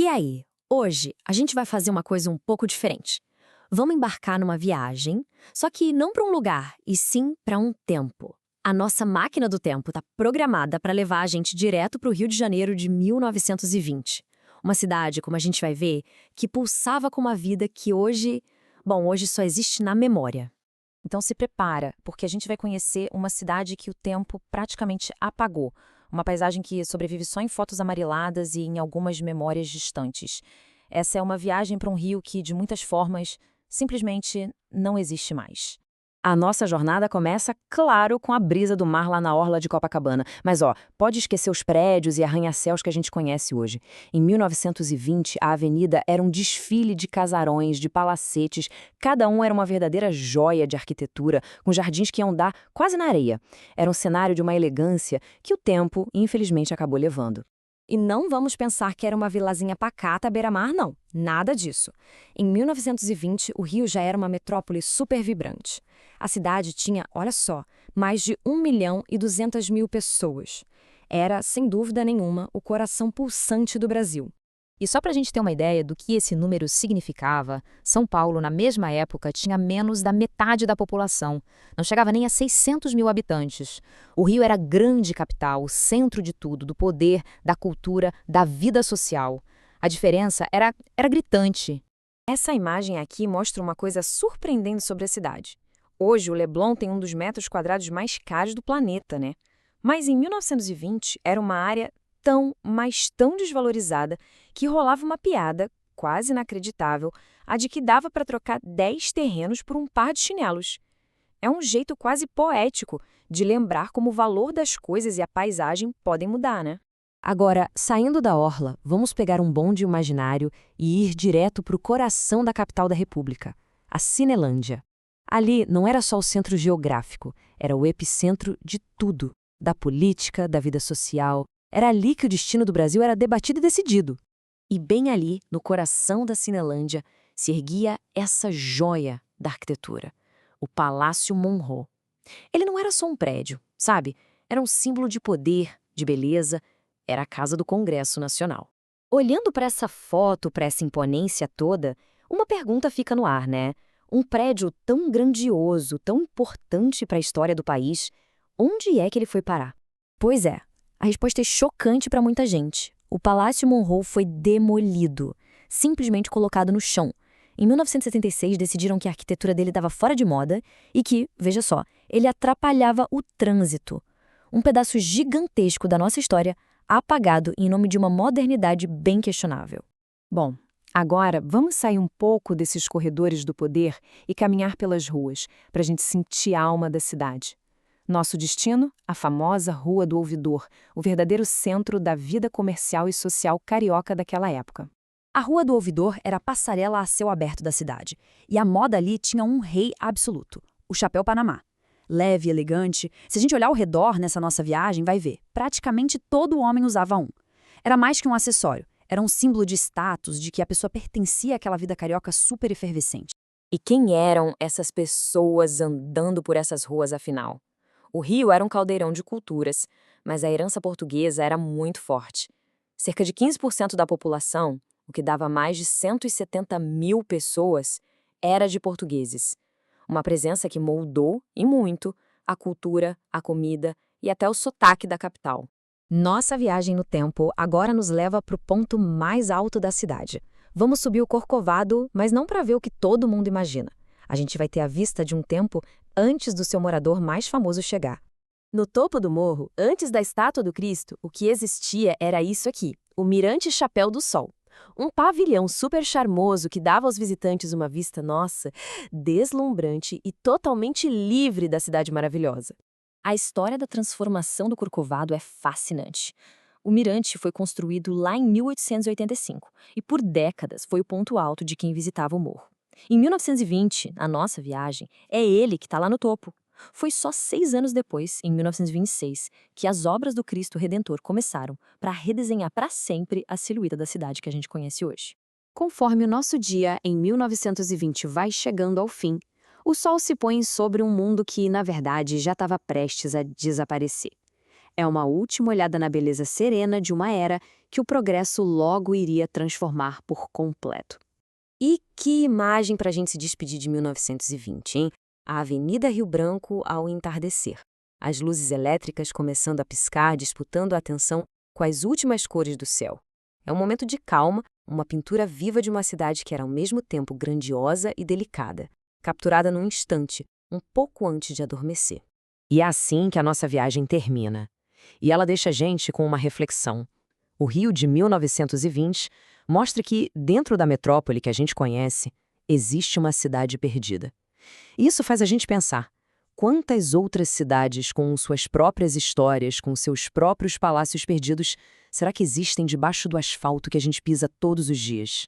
aí, hoje a gente vai fazer uma coisa um pouco diferente. Vamos embarcar numa viagem, só que não para um lugar, e sim para um tempo. A nossa máquina do tempo está programada para levar a gente direto para o Rio de Janeiro de 1920. Uma cidade, como a gente vai ver, que pulsava com uma vida que hoje, hoje só existe na memória. Então se prepara, porque a gente vai conhecer uma cidade que o tempo praticamente apagou. Uma paisagem que sobrevive só em fotos amareladas e em algumas memórias distantes. Essa é uma viagem para um rio que, de muitas formas, simplesmente não existe mais. A nossa jornada começa, claro, com a brisa do mar lá na orla de Copacabana. Mas, pode esquecer os prédios e arranha-céus que a gente conhece hoje. Em 1920, a avenida era um desfile de casarões, de palacetes. Cada um era uma verdadeira joia de arquitetura, com jardins que iam dar quase na areia. Era um cenário de uma elegância que o tempo, infelizmente, acabou levando. E não vamos pensar que era uma vilazinha pacata à beira-mar, não. Nada disso. Em 1920, o Rio já era uma metrópole super vibrante. A cidade tinha, olha só, mais de 1.200.000 pessoas. Era, sem dúvida nenhuma, o coração pulsante do Brasil. E só para a gente ter uma ideia do que esse número significava, São Paulo, na mesma época, tinha menos da metade da população. Não chegava nem a 600 mil habitantes. O Rio era a grande capital, o centro de tudo, do poder, da cultura, da vida social. A diferença era gritante. Essa imagem aqui mostra uma coisa surpreendente sobre a cidade. Hoje, o Leblon tem um dos metros quadrados mais caros do planeta, né? Mas em 1920, era uma área mas tão desvalorizada, que rolava uma piada, quase inacreditável, a de que dava para trocar 10 terrenos por um par de chinelos. É um jeito quase poético de lembrar como o valor das coisas e a paisagem podem mudar, né? Agora, saindo da orla, vamos pegar um bonde imaginário e ir direto para o coração da capital da República, a Cinelândia. Ali não era só o centro geográfico, era o epicentro de tudo, da política, da vida social. Era ali que o destino do Brasil era debatido e decidido. E bem ali, no coração da Cinelândia, se erguia essa joia da arquitetura, o Palácio Monroe. Ele não era só um prédio, sabe? Era um símbolo de poder, de beleza, era a casa do Congresso Nacional. Olhando para essa foto, para essa imponência toda, uma pergunta fica no ar, né? Um prédio tão grandioso, tão importante para a história do país, onde é que ele foi parar? Pois é. A resposta é chocante para muita gente. O Palácio Monroe foi demolido, simplesmente colocado no chão. Em 1976, decidiram que a arquitetura dele estava fora de moda e que, veja só, ele atrapalhava o trânsito. Um pedaço gigantesco da nossa história apagado em nome de uma modernidade bem questionável. Bom, agora vamos sair um pouco desses corredores do poder e caminhar pelas ruas, para a gente sentir a alma da cidade. Nosso destino? A famosa Rua do Ouvidor, o verdadeiro centro da vida comercial e social carioca daquela época. A Rua do Ouvidor era a passarela a céu aberto da cidade, e a moda ali tinha um rei absoluto, o chapéu Panamá. Leve e elegante, se a gente olhar ao redor nessa nossa viagem, vai ver, praticamente todo homem usava um. Era mais que um acessório, era um símbolo de status, de que a pessoa pertencia àquela vida carioca super efervescente. E quem eram essas pessoas andando por essas ruas, afinal? O Rio era um caldeirão de culturas, mas a herança portuguesa era muito forte. Cerca de 15% da população, o que dava mais de 170 mil pessoas, era de portugueses. Uma presença que moldou, e muito, a cultura, a comida e até o sotaque da capital. Nossa viagem no tempo agora nos leva para o ponto mais alto da cidade. Vamos subir o Corcovado, mas não para ver o que todo mundo imagina. A gente vai ter a vista de um tempo antes do seu morador mais famoso chegar. No topo do morro, antes da estátua do Cristo, o que existia era isso aqui, o Mirante Chapéu do Sol. Um pavilhão super charmoso que dava aos visitantes uma vista, nossa, deslumbrante e totalmente livre da cidade maravilhosa. A história da transformação do Corcovado é fascinante. O mirante foi construído lá em 1885 e por décadas foi o ponto alto de quem visitava o morro. Em 1920, a nossa viagem, é ele que está lá no topo. Foi só 6 anos depois, em 1926, que as obras do Cristo Redentor começaram para redesenhar para sempre a silhueta da cidade que a gente conhece hoje. Conforme o nosso dia em 1920 vai chegando ao fim, o sol se põe sobre um mundo que, na verdade, já estava prestes a desaparecer. É uma última olhada na beleza serena de uma era que o progresso logo iria transformar por completo. E que imagem para a gente se despedir de 1920, hein? A Avenida Rio Branco ao entardecer. As luzes elétricas começando a piscar, disputando a atenção com as últimas cores do céu. É um momento de calma, uma pintura viva de uma cidade que era ao mesmo tempo grandiosa e delicada, capturada num instante, um pouco antes de adormecer. E é assim que a nossa viagem termina. E ela deixa a gente com uma reflexão. O Rio de 1920 mostra que, dentro da metrópole que a gente conhece, existe uma cidade perdida. Isso faz a gente pensar: quantas outras cidades com suas próprias histórias, com seus próprios palácios perdidos, será que existem debaixo do asfalto que a gente pisa todos os dias?